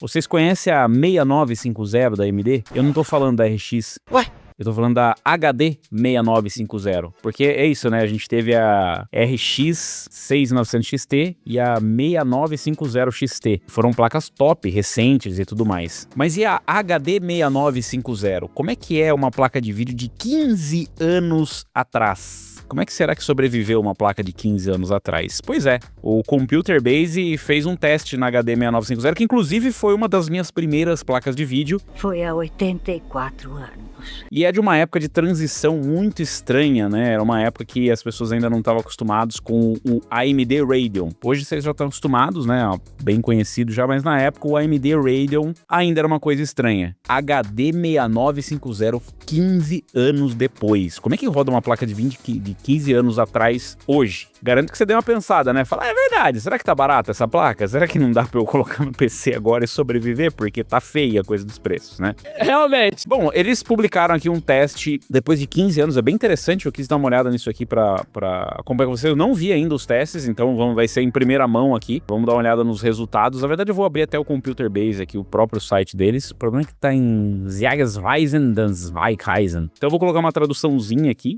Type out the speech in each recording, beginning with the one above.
Vocês conhecem a 6950 da AMD? Eu não tô falando da RX. Ué? Eu tô falando da HD 6950, porque é isso, né? A gente teve a RX 6900 XT e a 6950 XT. Foram placas top, recentes e tudo mais. Mas e a HD 6950? Como é que é uma placa de vídeo de 15 anos atrás? Como é que será que sobreviveu uma placa de 15 anos atrás? Pois é, o Computer Base fez um teste na HD 6950, que inclusive foi uma das minhas primeiras placas de vídeo. Foi há 84 anos. E é de uma época de transição muito estranha, né? Era uma época que as pessoas ainda não estavam acostumadas com o AMD Radeon. Hoje vocês já estão acostumados, né? Bem conhecido já, mas na época o AMD Radeon ainda era uma coisa estranha. HD 6950, 15 anos depois. Como é que roda uma placa de vídeo de 15 anos atrás hoje? Garanto que você deu uma pensada, né? Fala, é verdade, será que tá barata essa placa? Será que não dá pra eu colocar no PC agora e sobreviver? Porque tá feia a coisa dos preços, né? Realmente. Bom, eles publicaram aqui um teste depois de 15 anos, é bem interessante, eu quis dar uma olhada nisso aqui pra acompanhar com vocês. Eu não vi ainda os testes, então vai ser em primeira mão aqui. Vamos dar uma olhada nos resultados. Na verdade, eu vou abrir até o Computer Base aqui, o próprio site deles. O problema é que tá em Ziegesweisen das Weichheisen. Então eu vou colocar uma traduçãozinha aqui.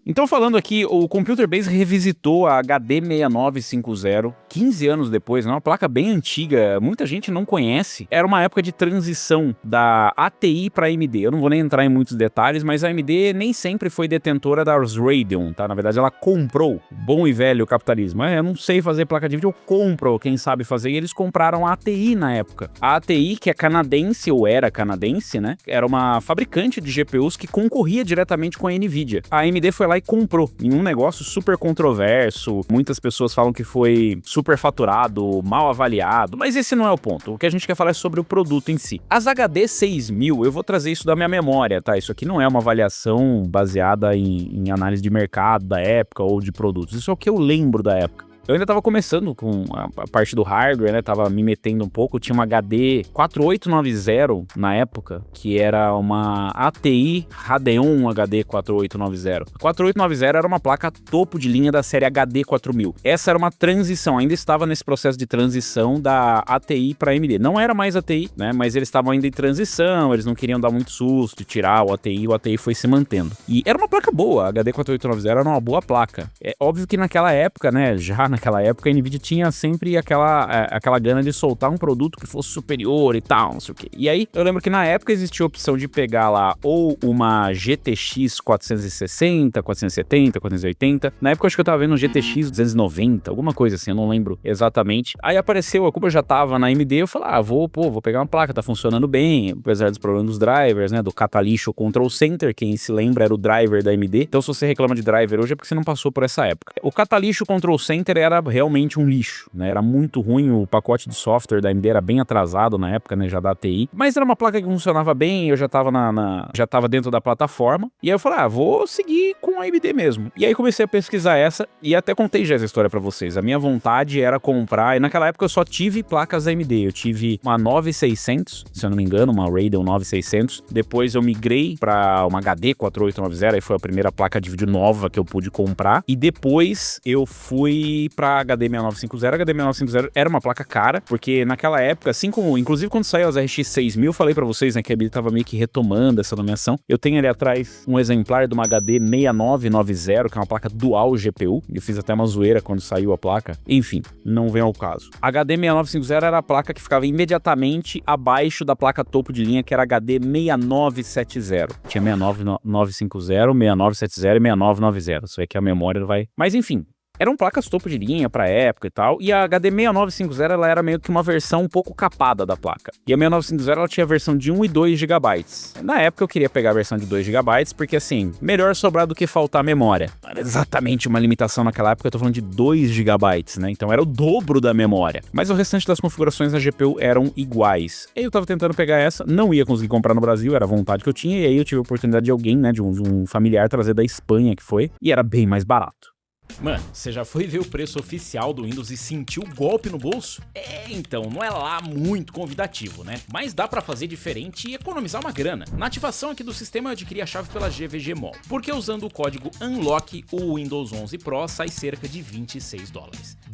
Então falando aqui, o Computer Base revisitou a HD 6950, 15 anos depois, né? Uma placa bem antiga, muita gente não conhece. Era uma época de transição da ATI para AMD. Eu não vou nem entrar em muitos detalhes, mas a AMD nem sempre foi detentora das Radeon, tá? Na verdade, ela comprou, bom e velho capitalismo. Eu não sei fazer placa de vídeo, eu compro quem sabe fazer, e eles compraram a ATI na época. A ATI, que é canadense, ou era canadense, né? Era uma fabricante de GPUs que concorria diretamente com a NVIDIA. A AMD foi lá e comprou, em um negócio super controverso. Muitas pessoas falam que foi super faturado, mal avaliado, mas esse não é o ponto. O que a gente quer falar é sobre o produto em si. As HD 6000, eu vou trazer isso da minha memória, tá? Isso aqui não é uma avaliação baseada em análise de mercado da época ou de produtos. Isso é o que eu lembro da época. Eu ainda tava começando com a parte do hardware, né? Tava me metendo um pouco. Tinha uma HD 4890 na época, que era uma ATI Radeon HD 4890. A 4890 era uma placa topo de linha da série HD 4000. Essa era uma transição, ainda estava nesse processo de transição da ATI para AMD. Não era mais ATI, né? Mas eles estavam ainda em transição, eles não queriam dar muito susto e tirar o ATI foi se mantendo. E era uma placa boa, a HD 4890 era uma boa placa. É óbvio que naquela época, né? Naquela época, a NVIDIA tinha sempre aquela gana de soltar um produto que fosse superior e tal, não sei o quê. E aí, eu lembro que na época existia a opção de pegar lá ou uma GTX 460, 470, 480. Na época, eu acho que eu tava vendo um GTX 290, alguma coisa assim, eu não lembro exatamente. Aí apareceu, como eu já tava na AMD, eu falei, vou pegar uma placa, tá funcionando bem, apesar dos problemas dos drivers, né, do Catalyst Control Center, quem se lembra era o driver da AMD. Então, se você reclama de driver hoje é porque você não passou por essa época. O Catalyst Control Center era realmente um lixo, né? Era muito ruim, o pacote de software da AMD era bem atrasado na época, né? Já da ATI. Mas era uma placa que funcionava bem, eu já tava já tava dentro da plataforma. E aí eu falei, vou seguir com a AMD mesmo. E aí comecei a pesquisar essa e até contei já essa história pra vocês. A minha vontade era comprar, e naquela época eu só tive placas AMD. Eu tive uma 9600, se eu não me engano, uma Radeon 9600. Depois eu migrei pra uma HD 4890, aí foi a primeira placa de vídeo nova que eu pude comprar. E depois eu fui pra HD 6950. A HD 6950 era uma placa cara, porque naquela época, assim como, inclusive quando saiu as RX 6000, eu falei pra vocês, né, que a AMD tava meio que retomando essa nomeação. Eu tenho ali atrás um exemplar de uma HD 6990, que é uma placa dual GPU. Eu fiz até uma zoeira quando saiu a placa. Enfim, não vem ao caso. A HD 6950 era a placa que ficava imediatamente abaixo da placa topo de linha, que era a HD 6970. Tinha 69950, 6970 e 6990. Isso aí que a memória vai... Mas enfim, eram placas topo de linha pra época e tal, e a HD 6950 ela era meio que uma versão um pouco capada da placa. E a 6950 ela tinha a versão de 1 e 2 GB. Na época eu queria pegar a versão de 2 GB, porque assim, melhor sobrar do que faltar memória. Não era exatamente uma limitação naquela época, eu tô falando de 2 GB, né? Então era o dobro da memória. Mas o restante das configurações da GPU eram iguais. E eu tava tentando pegar essa, não ia conseguir comprar no Brasil, era a vontade que eu tinha, e aí eu tive a oportunidade de alguém, né, de um familiar trazer da Espanha que foi, e era bem mais barato. Mano, você já foi ver o preço oficial do Windows e sentiu o golpe no bolso? Então, não é lá muito convidativo, né? Mas dá pra fazer diferente e economizar uma grana. Na ativação aqui do sistema eu adquiri a chave pela GVG Mall, porque usando o código UNLOCK, o Windows 11 Pro sai cerca de $26.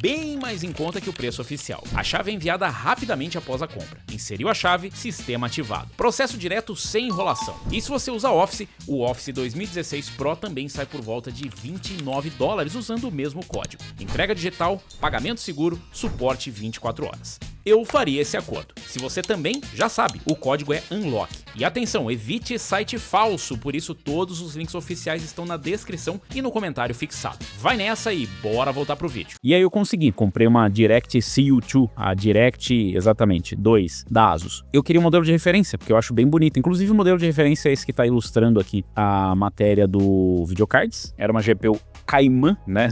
Bem mais em conta que o preço oficial. A chave é enviada rapidamente após a compra. Inseriu a chave, sistema ativado. Processo direto sem enrolação. E se você usa Office, o Office 2016 Pro também sai por volta de $29 usando o mesmo código. Entrega digital, pagamento seguro, suporte 24 horas. Eu faria esse acordo. Se você também, já sabe, o código é UNLOCK. E atenção, evite site falso, por isso todos os links oficiais estão na descrição e no comentário fixado. Vai nessa e bora voltar pro vídeo. E aí eu consegui, comprei uma DirectX CU2, a Direct, exatamente, 2, da Asus. Eu queria um modelo de referência, porque eu acho bem bonito. Inclusive o modelo de referência é esse que tá ilustrando aqui a matéria do Videocards. Era uma GPU Cayman, né?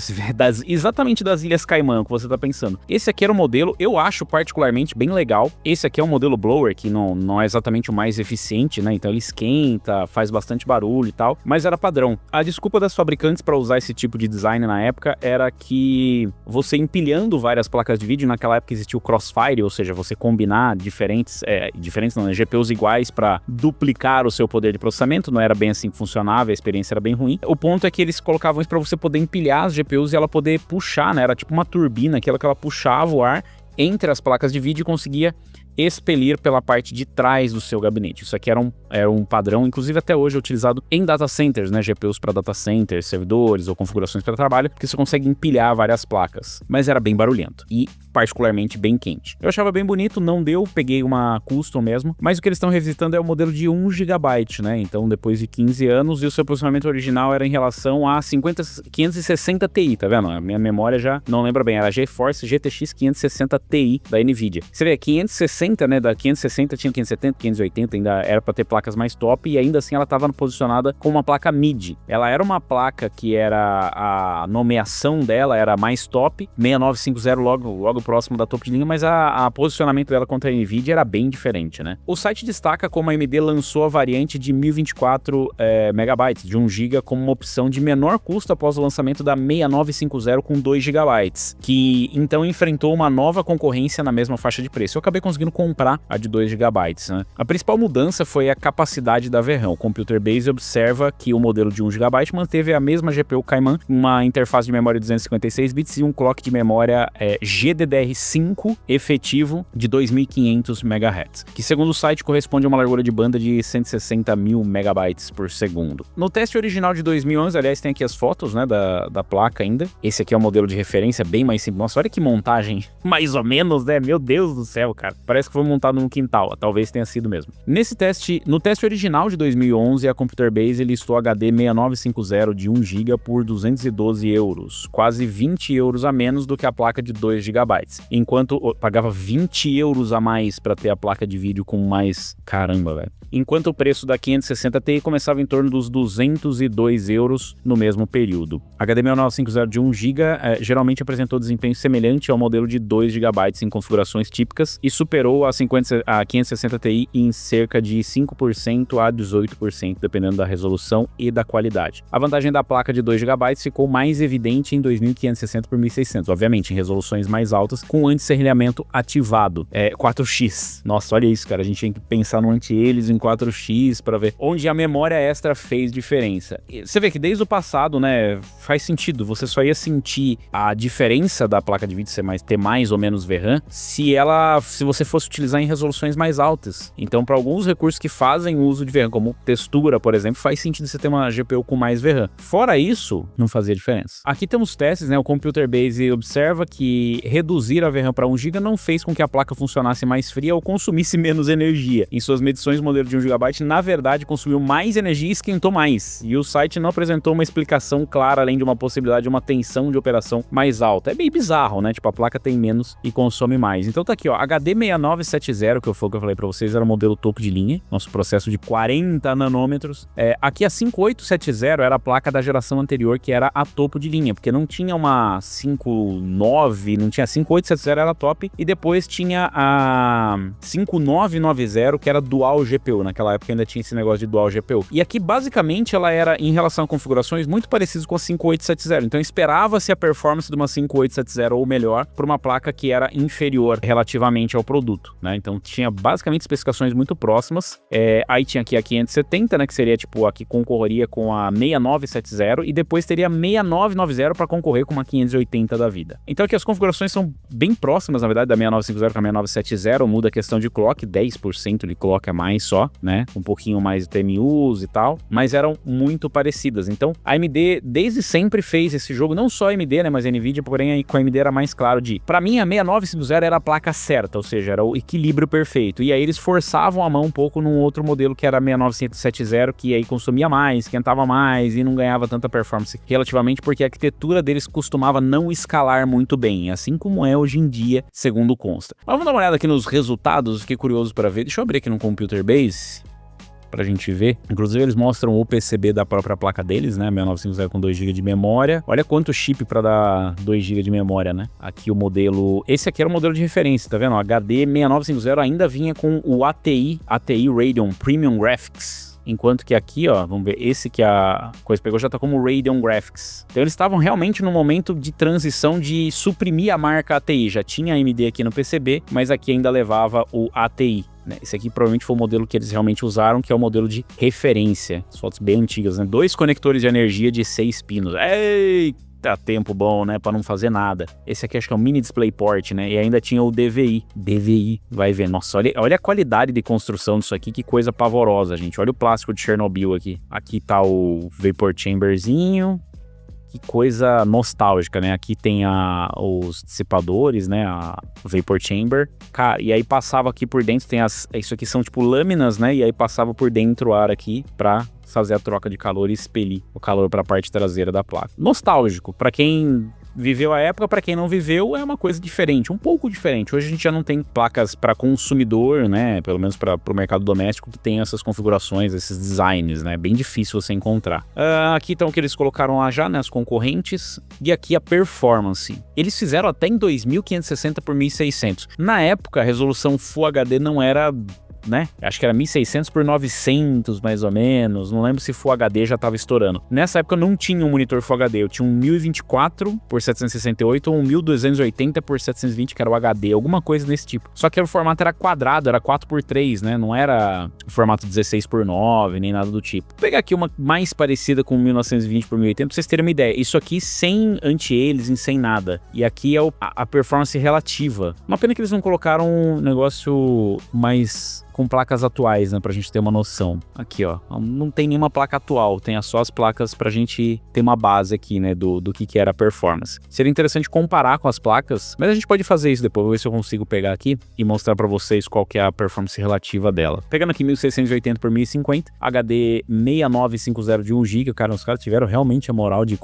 Exatamente das Ilhas Caimã, que você tá pensando. Esse aqui era o modelo, eu acho particularmente bem legal. Esse aqui é um modelo blower, que não é exatamente o mais eficiente, né? Então ele esquenta, faz bastante barulho e tal, mas era padrão. A desculpa das fabricantes para usar esse tipo de design na época era que você empilhando várias placas de vídeo, naquela época existia o Crossfire, ou seja, você combinar diferentes não, né? GPUs iguais para duplicar o seu poder de processamento, não era bem assim que funcionava, a experiência era bem ruim. O ponto é que eles colocavam isso para você poder empilhar as GPUs e ela poder puxar, né? Era tipo uma turbina, aquela que ela puxava o ar entre as placas de vídeo e conseguia expelir pela parte de trás do seu gabinete. Isso aqui era um padrão, inclusive até hoje é utilizado em data centers, né? GPUs para data centers, servidores ou configurações para trabalho, que você consegue empilhar várias placas. Mas era bem barulhento e particularmente bem quente. Eu achava bem bonito, não deu, peguei uma custom mesmo, mas o que eles estão revisitando é o modelo de 1 GB, né? Então depois de 15 anos, e o seu posicionamento original era em relação a 560 Ti, tá vendo? A minha memória já não lembra bem, era a GeForce GTX 560 Ti da NVIDIA. Você vê, 560, né? Da 560 tinha 570, 580, ainda era para ter placas mais top, e ainda assim ela estava posicionada como uma placa mid. Ela era uma placa que era, a nomeação dela era mais top, 6950 logo próximo da topo de linha, mas a posicionamento dela contra a NVIDIA era bem diferente, né? O site destaca como a AMD lançou a variante de 1024 MB, de 1 GB, como uma opção de menor custo após o lançamento da 6950 com 2 GB, que então enfrentou uma nova concorrência na mesma faixa de preço. Eu acabei conseguindo comprar a de 2 GB, né? A principal mudança foi a capacidade da VRAM. O Computer Base observa que o modelo de 1 GB manteve a mesma GPU Cayman, uma interface de memória de 256 bits e um clock de memória GDDR5 efetivo de 2500 MHz, que segundo o site corresponde a uma largura de banda de 160.000 MB por segundo. No teste original de 2011, aliás, tem aqui as fotos, né, da placa ainda. Esse aqui é o modelo de referência, bem mais simples. Nossa, olha que montagem, mais ou menos, né? Meu Deus do céu, cara. Parece que foi montado num quintal, talvez tenha sido mesmo. No teste original de 2011, a Computer Base listou HD 6950 de 1 GB por 212 euros, quase 20 euros a menos do que a placa de 2 GB. Enquanto pagava 20 euros a mais para ter a placa de vídeo com mais... Caramba, velho. Enquanto o preço da 560 Ti começava em torno dos 202 euros no mesmo período. HD 6950 de 1 GB geralmente apresentou desempenho semelhante ao modelo de 2 GB em configurações típicas e superou a 560 Ti em cerca de 5% a 18%, dependendo da resolução e da qualidade. A vantagem da placa de 2 GB ficou mais evidente em 2560 por 1600, obviamente em resoluções mais altas, com anti-serrilhamento ativado. 4x. Nossa, olha isso, cara. A gente tem que pensar no anti-eles em 4x para ver onde a memória extra fez diferença. Você vê que desde o passado, né, faz sentido. Você só ia sentir a diferença da placa de vídeo ter mais ou menos VRAM se você fosse utilizar em resoluções mais altas. Então, para alguns recursos que fazem uso de VRAM, como textura, por exemplo, faz sentido você ter uma GPU com mais VRAM. Fora isso, não fazia diferença. Aqui temos testes, né? O Computer Base observa que reduzir a VRAM para 1 GB não fez com que a placa funcionasse mais fria ou consumisse menos energia. Em suas medições, o modelo de 1 GB, na verdade, consumiu mais energia e esquentou mais. E o site não apresentou uma explicação clara, além de uma possibilidade de uma tensão de operação mais alta. É bem bizarro, né? Tipo, a placa tem menos e consome mais. Então tá aqui, ó, HD 6970, que eu falei pra vocês, era o modelo topo de linha, nosso processo de 40 nanômetros. Aqui a 5870 era a placa da geração anterior, que era a topo de linha, porque não tinha uma 59, não tinha 5870 era top, e depois tinha a 5990, que era Dual GPU, naquela época ainda tinha esse negócio de Dual GPU. E aqui, basicamente, ela era, em relação a configurações, muito parecida com a 5870, então esperava-se a performance de uma 5870 ou melhor, por uma placa que era inferior relativamente ao produto, né? Então tinha basicamente especificações muito próximas. Aí tinha aqui a 570, né, que seria tipo a que concorreria com a 6970, e depois teria a 6990 para concorrer com uma 580 da vida. Então aqui as configurações são bem próximas, na verdade, da 6950 para a 6970, muda a questão de clock, 10% de clock a mais só, né? Um pouquinho mais de TMUs e tal, mas eram muito parecidas. Então a AMD desde sempre fez esse jogo, não só a AMD, né, mas a Nvidia, porém aí com a AMD era mais claro de, pra mim a 6950 era a placa certa, ou seja, era o equilíbrio perfeito, e aí eles forçavam a mão um pouco num outro modelo que era a 6970, que aí consumia mais, esquentava mais e não ganhava tanta performance relativamente, porque a arquitetura deles costumava não escalar muito bem, assim como é hoje em dia, segundo consta. Mas vamos dar uma olhada aqui nos resultados, fiquei curioso para ver, deixa eu abrir aqui no Computer Base pra gente ver. Inclusive eles mostram o PCB da própria placa deles, né, 6950 com 2 GB de memória. Olha quanto chip pra dar 2 GB de memória, né. Aqui o modelo, esse aqui era o modelo de referência, tá vendo? O HD 6950 ainda vinha com o ATI Radeon Premium Graphics. Enquanto que aqui, ó, vamos ver, esse que a coisa pegou já tá como Radeon Graphics. Então eles estavam realmente no momento de transição de suprimir a marca ATI. Já tinha AMD aqui no PCB, mas aqui ainda levava o ATI. Esse aqui provavelmente foi o modelo que eles realmente usaram, que é o modelo de referência. As fotos bem antigas, né? 2 conectores de energia de 6 pinos. Eita, tempo bom, né? Pra não fazer nada. Esse aqui acho que é o Mini DisplayPort, né? E ainda tinha o DVI. DVI, vai ver. Nossa, olha a qualidade de construção disso aqui, que coisa pavorosa, gente. Olha o plástico de Chernobyl aqui. Aqui tá o Vapor Chamberzinho. Que coisa nostálgica, né? Aqui tem os dissipadores, né? A Vapor Chamber. Cara, e aí passava aqui por dentro, tem isso aqui são tipo lâminas, né? E aí passava por dentro o ar aqui pra fazer a troca de calor e expelir o calor pra parte traseira da placa. Nostálgico, pra quem viveu a época, para quem não viveu, é uma coisa diferente, um pouco diferente. Hoje a gente já não tem placas para consumidor, né? Pelo menos para o mercado doméstico, que tem essas configurações, esses designs, né? Bem difícil você encontrar. Aqui então o que eles colocaram lá já, né? As concorrentes. E aqui a performance. Eles fizeram até em 2560 por 1600. Na época, a resolução Full HD não era, né? Acho que era 1600 por 900, mais ou menos. Não lembro se Full HD já tava estourando. Nessa época eu não tinha um monitor Full HD. Eu tinha um 1024 por 768 ou um 1280 por 720, que era o HD. Alguma coisa desse tipo. Só que o formato era quadrado, era 4x3, né? Não era o formato 16x9, nem nada do tipo. Vou pegar aqui uma mais parecida com 1920 por 1080, pra vocês terem uma ideia. Isso aqui sem anti-aliasing, sem nada. E aqui é a performance relativa. Uma pena que eles não colocaram um negócio mais com placas atuais, né, pra gente ter uma noção. Aqui, ó, não tem nenhuma placa atual, tem só as placas pra gente ter uma base aqui, né, do que era a performance. Seria interessante comparar com as placas, mas a gente pode fazer isso depois, vou ver se eu consigo pegar aqui e mostrar pra vocês qual que é a performance relativa dela. Pegando aqui 1680 por 1050, HD 6950 de 1 GB, cara, os caras tiveram realmente a moral de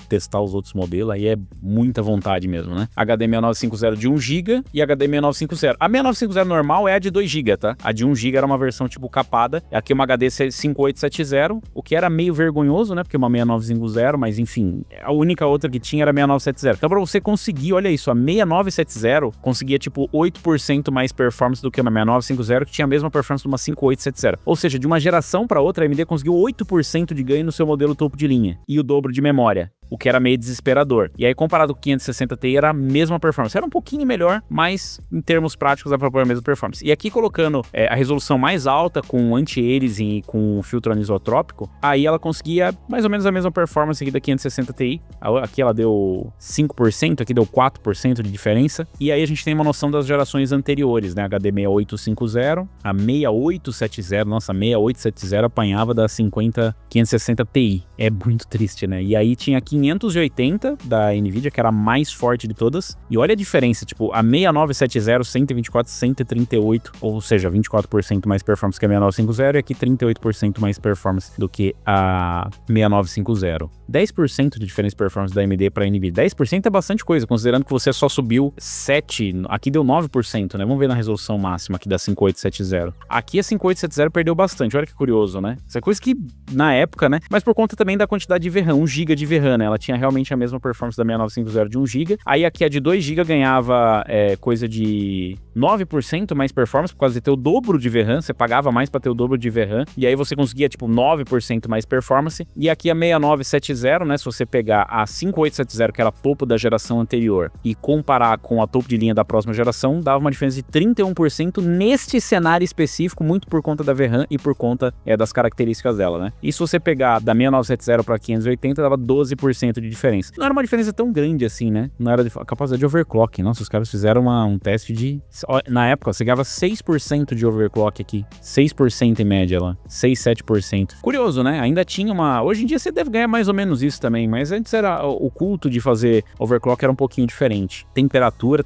testar os outros modelos, aí é muita vontade mesmo, né? HD 6950 de 1 GB e HD 6950. A 6950 normal é a de 2 GB, tá? A de 1 GB era uma versão tipo capada. Aqui uma HD 5870, o que era meio vergonhoso, né? Porque uma 6950, mas enfim, a única outra que tinha era a 6970. Então pra você conseguir, olha isso, a 6970 conseguia tipo 8% mais performance do que uma 6950, que tinha a mesma performance de uma 5870. Ou seja, de uma geração para outra, a AMD conseguiu 8% de ganho no seu modelo topo de linha e o dobro de memória, o que era meio desesperador. E aí, comparado com o 560 Ti, era a mesma performance. Era um pouquinho melhor, mas em termos práticos dá pra pôr a mesma performance. E aqui, colocando a resolução mais alta, com anti-aliasing e com filtro anisotrópico, aí ela conseguia mais ou menos a mesma performance aqui da 560 Ti. Aqui ela deu 5%, aqui deu 4% de diferença. E aí a gente tem uma noção das gerações anteriores, né? HD 6850, a 6870, nossa, a 6870 apanhava da 560 Ti. É muito triste, né? E aí tinha 580 da Nvidia, que era a mais forte de todas. E olha a diferença, tipo, a 6970, 124, 138, ou seja, 24% mais performance que a 6950 e aqui 38% mais performance do que a 6950. 10% de diferença de performance da AMD para a Nvidia. 10% é bastante coisa, considerando que você só subiu 7%, aqui deu 9%, né? Vamos ver na resolução máxima aqui da 5870. Aqui a 5870 perdeu bastante, olha que curioso, né? Essa coisa que, na época, né? Mas por conta também da quantidade de VRAM, 1 GB de VRAM, né? Ela tinha realmente a mesma performance da 6950 de 1 GB. Aí aqui a de 2 GB ganhava coisa de 9% mais performance, por causa de ter o dobro de VRAM. Você pagava mais pra ter o dobro de VRAM. E aí você conseguia, tipo, 9% mais performance. E aqui a 6970, né? Se você pegar a 5870, que era topo da geração anterior, e comparar com a topo de linha da próxima geração, dava uma diferença de 31% neste cenário específico, muito por conta da VRAM e por conta das características dela, né? E se você pegar da 6970 para 580, dava 12% de diferença. Não era uma diferença tão grande assim, né? Não era a capacidade de overclock. Nossa, os caras fizeram um teste de... Na época, você ganhava 6% de overclock aqui. 6% em média lá. 6, 7%. Curioso, né? Ainda tinha uma... Hoje em dia você deve ganhar mais ou menos isso também, mas antes era o culto de fazer overclock era um pouquinho diferente. Temperatura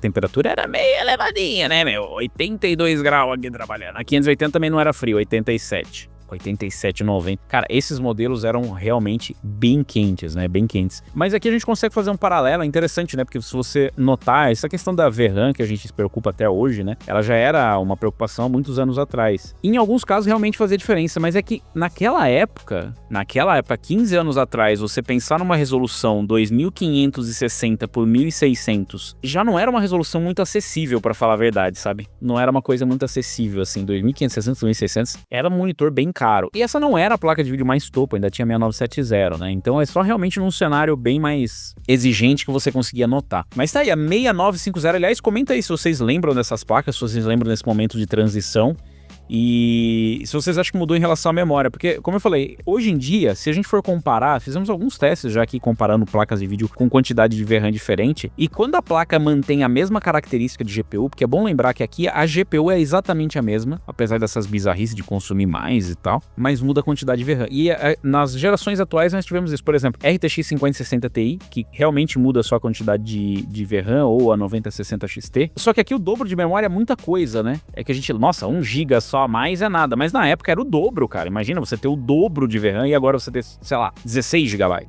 era meio elevadinha, né, meu? 82 graus aqui trabalhando. A 580 também não era frio, 87. 87, 90. Cara, esses modelos eram realmente bem quentes, né? Bem quentes. Mas aqui a gente consegue fazer um paralelo, é interessante, né? Porque se você notar, essa questão da VRAM, que a gente se preocupa até hoje, né? Ela já era uma preocupação há muitos anos atrás. Em alguns casos, realmente fazia diferença, mas é que naquela época, 15 anos atrás, você pensar numa resolução 2560 por 1600, já não era uma resolução muito acessível, pra falar a verdade, sabe? Não era uma coisa muito acessível, assim, 2560 por 1600, era um monitor bem caro. E essa não era a placa de vídeo mais topo, ainda tinha 6970, né? Então é só realmente num cenário bem mais exigente que você conseguia notar. Mas tá aí, a 6950, aliás, comenta aí se vocês lembram dessas placas, se vocês lembram desse momento de transição. E se vocês acham que mudou em relação à memória, porque, como eu falei, hoje em dia, se a gente for comparar, fizemos alguns testes já aqui comparando placas de vídeo com quantidade de VRAM diferente, e quando a placa mantém a mesma característica de GPU, porque é bom lembrar que aqui a GPU é exatamente a mesma, apesar dessas bizarrices de consumir mais e tal, mas muda a quantidade de VRAM. E nas gerações atuais nós tivemos isso, por exemplo, RTX 5060 Ti, que realmente muda a sua quantidade de VRAM, ou a 9060 XT, só que aqui o dobro de memória é muita coisa, né? É que a gente, nossa, 1 GB só a mais é nada, mas na época era o dobro, cara. Imagina você ter o dobro de VRAM e agora você ter, sei lá, 16 GB.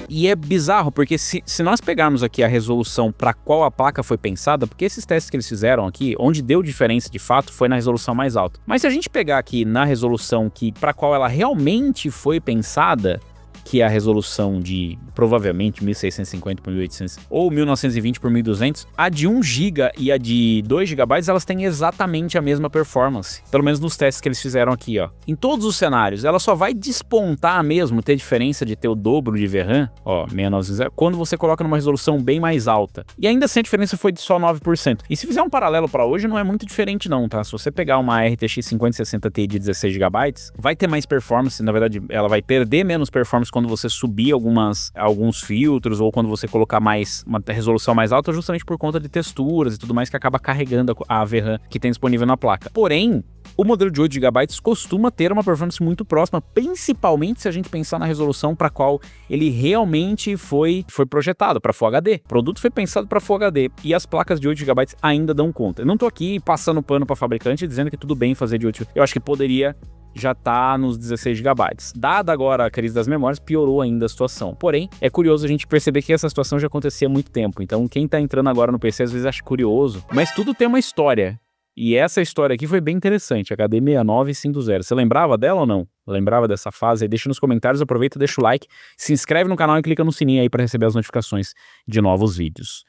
E é bizarro, porque se nós pegarmos aqui a resolução para qual a placa foi pensada, porque esses testes que eles fizeram aqui, onde deu diferença de fato, foi na resolução mais alta. Mas se a gente pegar aqui na resolução para qual ela realmente foi pensada, que é a resolução de, provavelmente, 1650 por 1800 ou 1920 por 1200, a de 1 GB e a de 2 GB, elas têm exatamente a mesma performance. Pelo menos nos testes que eles fizeram aqui, ó. Em todos os cenários, ela só vai despontar mesmo, ter diferença de ter o dobro de VRAM, ó, 6950, quando você coloca numa resolução bem mais alta. E ainda assim a diferença foi de só 9%. E se fizer um paralelo para hoje, não é muito diferente não, tá? Se você pegar uma RTX 5060 Ti de 16 GB, vai ter mais performance, na verdade, ela vai perder menos performance quando você subir alguns filtros ou quando você colocar uma resolução mais alta, justamente por conta de texturas e tudo mais que acaba carregando a VRAM que tem disponível na placa. Porém, o modelo de 8 GB costuma ter uma performance muito próxima, principalmente se a gente pensar na resolução para qual ele realmente foi projetado, para Full HD. O produto foi pensado para Full HD e as placas de 8 GB ainda dão conta. Eu não tô aqui passando pano para fabricante dizendo que tudo bem fazer de 8 GB. Eu acho que poderia já tá nos 16 GB. Dada agora a crise das memórias, piorou ainda a situação. Porém, é curioso a gente perceber que essa situação já acontecia há muito tempo. Então, quem tá entrando agora no PC às vezes acha curioso, mas tudo tem uma história. E essa história aqui foi bem interessante, HD 6950. Você lembrava dela ou não? Lembrava dessa fase? Aí deixa nos comentários, aproveita, deixa o like, se inscreve no canal e clica no sininho aí para receber as notificações de novos vídeos.